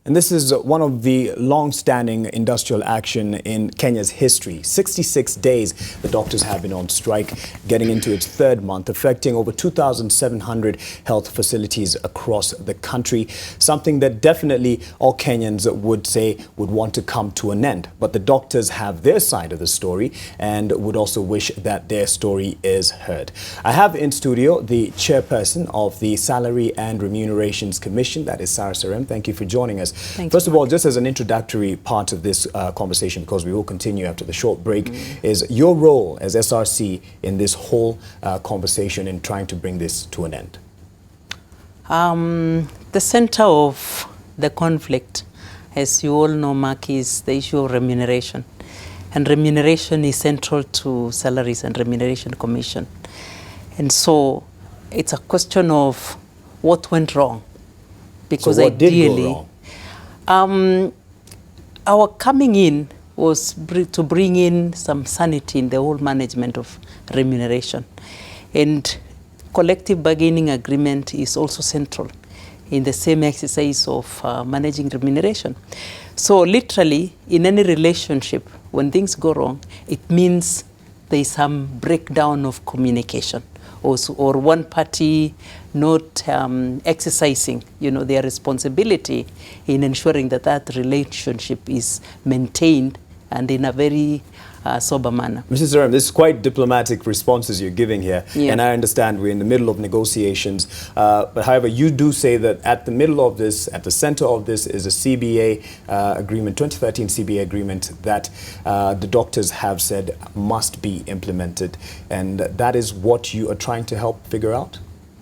And this is one of the long-standing industrial action in Kenya's history. 66 days the doctors have been on strike, getting into its third month, affecting over 2,700 health facilities across the country. Something that definitely all Kenyans would say would want to come to an end. But the doctors have their side of the story and would also wish that their story is heard. I have in studio the chairperson of the Salary and Remunerations Commission, that is SRC. Thank you for joining us. First of all, just as an introductory part of this conversation, because we will continue after the short break, is your role as SRC in this whole conversation in trying to bring this to an end? The center of the conflict, as you all know, Mark, is the issue of remuneration. And remuneration is central to Salaries and Remuneration Commission. And so it's a question of what went wrong. Because so what did go wrong? Our coming in was to bring in some sanity in the whole management of remuneration. And collective bargaining agreement is also central in the same exercise of managing remuneration. So literally, in any relationship, when things go wrong, it means there is some breakdown of communication. Or one party not exercising, their responsibility in ensuring that that relationship is maintained and in a very sober manner. Mrs. Zaram, this is quite diplomatic responses you're giving here, and I understand we're in the middle of negotiations. But however, you do say that at the middle of this, at the center of this, is a CBA agreement, 2013 CBA agreement that the doctors have said must be implemented, and that is what you are trying to help figure out?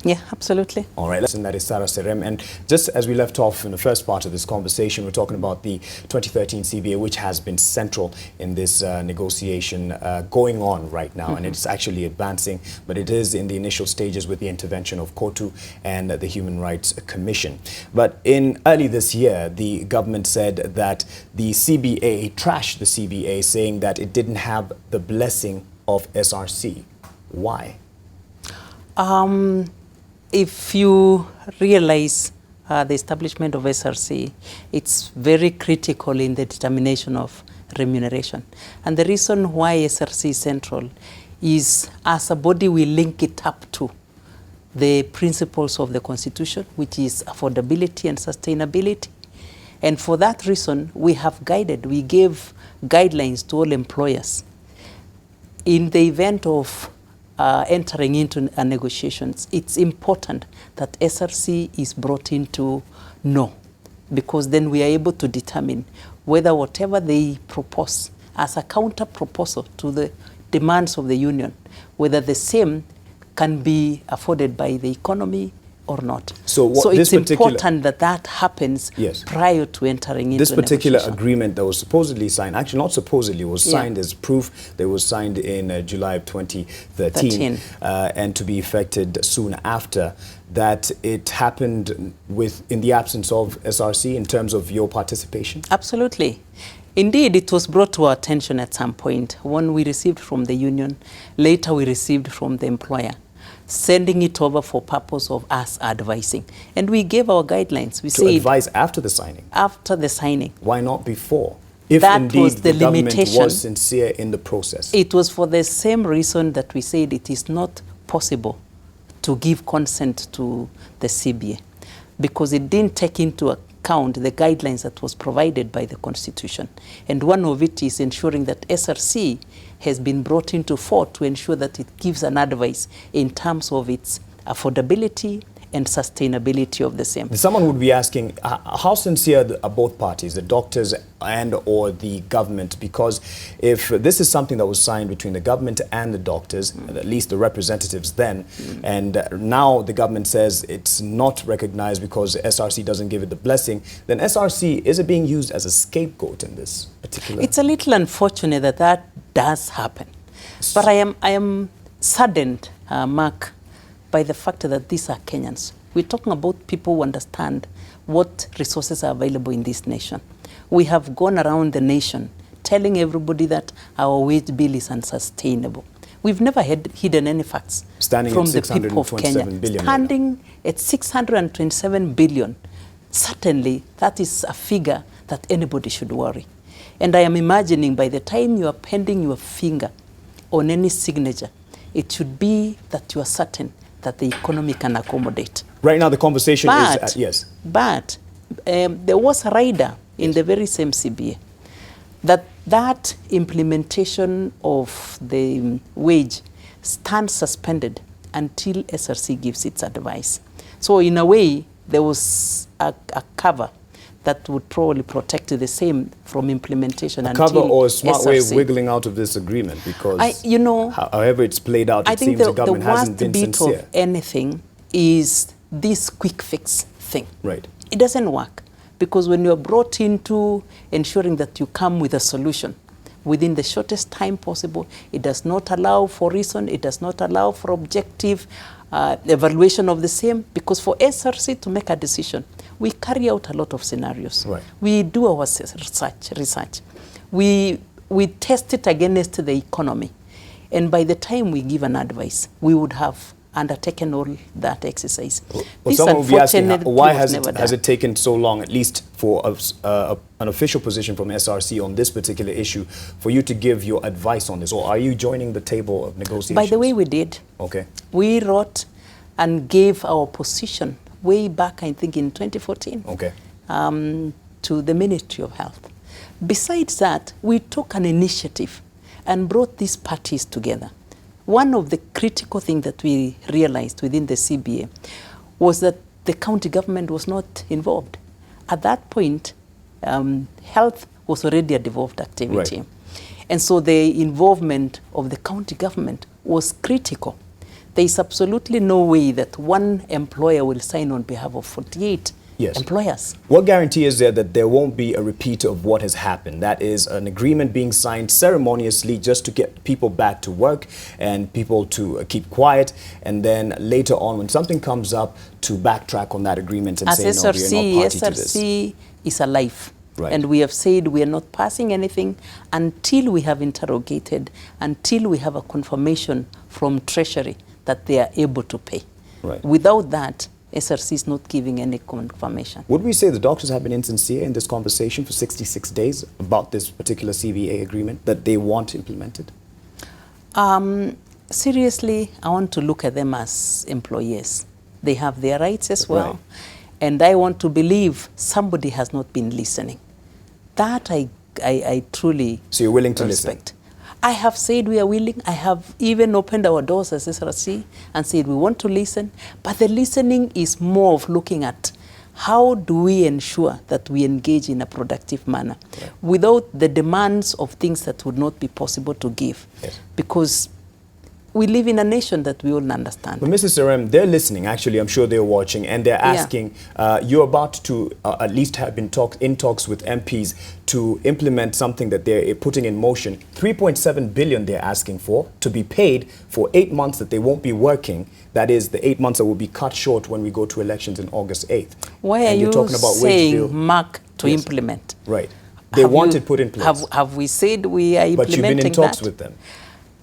Yeah, absolutely. All right, and that is Sarah Serem. And just as we left off in the first part of this conversation, we're talking about the 2013 CBA, which has been central in this negotiation going on right now. And it's actually advancing, but it is in the initial stages with the intervention of KOTU and the Human Rights Commission. But in early this year, the government said that the CBA, trashed the CBA, saying that it didn't have the blessing of SRC. Why? If you realize the establishment of SRC, it's very critical in the determination of remuneration. And the reason why SRC is central is, as a body, we link it up to the principles of the Constitution, which is affordability and sustainability. And for that reason, we gave guidelines to all employers. In the event of entering into negotiations, it's important that SRC is brought into know, because then we are able to determine whether whatever they propose as a counter proposal to the demands of the union, whether the same can be afforded by the economy or not. So it's important that that happens prior to entering into this particular agreement that was supposedly signed, actually not supposedly, was signed as proof that was signed in July of 2013 and to be effected soon after, that it happened in the absence of SRC in terms of your participation? Absolutely. Indeed, it was brought to our attention at some point. One we received from the union, later we received from the employer, sending it over for purpose of us advising. And we gave our guidelines. We said advise after the signing? After the signing. Why not before? If that indeed was the government was sincere in the process. It was for the same reason that we said it is not possible to give consent to the CBA, because it didn't take into account the guidelines that was provided by the Constitution. And one of it is ensuring that SRC has been brought into fore to ensure that it gives an advice in terms of its affordability and sustainability of the same. Someone would be asking, how sincere are both parties, the doctors and or the government? Because if this is something that was signed between the government and the doctors, at least the representatives then, and now the government says it's not recognized because SRC doesn't give it the blessing, then SRC, is it being used as a scapegoat in this particular? It's a little unfortunate that that does happen. But I am saddened, Mark, by the fact that these are Kenyans. We're talking about people who understand what resources are available in this nation. We have gone around the nation telling everybody that our wage bill is unsustainable. We've never hidden any facts from the people of Kenya. Standing at 627 billion certainly that is a figure that anybody should worry. And I am imagining by the time you are pending your finger on any signature, it should be that you are certain that the economy can accommodate. Right now, the conversation is, yes. But there was a rider in the very same CBA that implementation of the wage stands suspended until SRC gives its advice. So in a way, there was a cover that would probably protect the same from implementation until cover or a smart SRC. way of wiggling out of this agreement, because however it's played out, it seems the government hasn't been sincere. I think the worst bit of anything is this quick fix thing. Right. It doesn't work, because when you're brought into ensuring that you come with a solution within the shortest time possible, it does not allow for reason, it does not allow for objective evaluation of the same, because for SRC to make a decision, we carry out a lot of scenarios. Right. We do our research. We test it against the economy. And by the time we give an advice, we would have undertaken all that exercise. Well, someone will be asking, why has it taken so long, at least for an official position from SRC on this particular issue, for you to give your advice on this? Or are you joining the table of negotiations? By the way, we did. Okay. We wrote and gave our position way back, I think, in 2014. Okay. To the Ministry of Health. Besides that, we took an initiative and brought these parties together. One of the critical things that we realized within the CBA was that the county government was not involved. At that point, health was already a devolved activity. Right. And so the involvement of the county government was critical. There is absolutely no way that one employer will sign on behalf of 48 employers. What guarantee is there that there won't be a repeat of what has happened? That is an agreement being signed ceremoniously just to get people back to work and people to keep quiet, and then later on when something comes up to backtrack on that agreement and say, no, we are not party to this. SRC is alive. Right. And we have said we are not passing anything until we have interrogated, until we have a confirmation from Treasury that they are able to pay. Right. Without that, SRC is not giving any confirmation. Would we say the doctors have been insincere in this conversation for 66 days about this particular CBA agreement that they want implemented? Seriously, I want to look at them as employees. They have their rights as well. Right. And I want to believe somebody has not been listening. That I truly So you're willing to respect. listen? I have said we are willing. I have even opened our doors as SRC and said we want to listen. But the listening is more of looking at how do we ensure that we engage in a productive manner without the demands of things that would not be possible to give. Yes. Because we live in a nation that we all understand. But Mrs. Sarem, they're listening. Actually, I'm sure they're watching, and they're asking, you're about to at least have been in talks with MPs to implement something that they're putting in motion. 3.7 billion they're asking for to be paid for 8 months that they won't be working. That is the 8 months that will be cut short when we go to elections on August 8th. Why are you saying mark to implement? Right. They want it put in place. Have we said we are implementing that? But you've been in talks with them.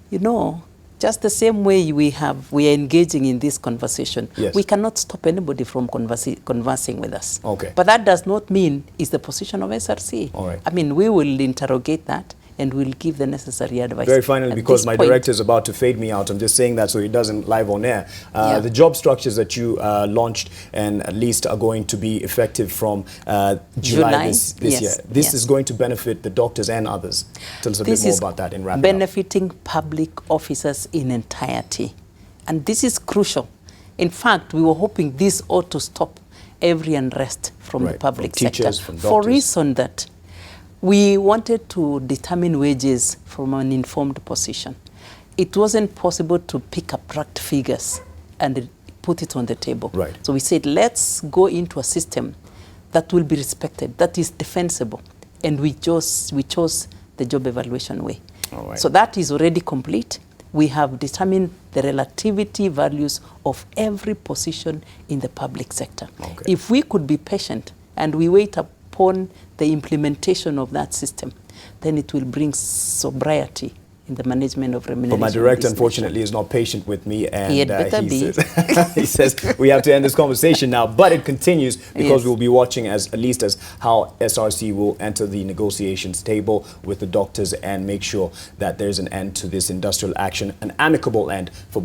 You know, just the same way we are engaging in this conversation. Yes. We cannot stop anybody from conversing with us. Okay. But that does not mean it's the position of SRC. All right. I mean, we will interrogate that and we'll give the necessary advice. Very finally, because my director is about to fade me out, I'm just saying that so he doesn't live on air. The job structures that you launched and at least are going to be effective from July this year. This is going to benefit the doctors and others. Tell us a bit more about that in wrapping benefiting public officers in entirety. And this is crucial. In fact, we were hoping this ought to stop every unrest from the public sector. For reason that we wanted to determine wages from an informed position. It wasn't possible to pick abstract figures and put it on the table. Right. So we said, let's go into a system that will be respected, that is defensible. And we chose the job evaluation way. All right. So that is already complete. We have determined the relativity values of every position in the public sector. Okay. If we could be patient and we wait upon the implementation of that system, then it will bring sobriety in the management of remuneration. But my director, unfortunately, is not patient with me, and He had better be. he says we have to end this conversation now. But it continues because Yes. we'll be watching at least as how SRC will enter the negotiations table with the doctors and make sure that there's an end to this industrial action, an amicable end for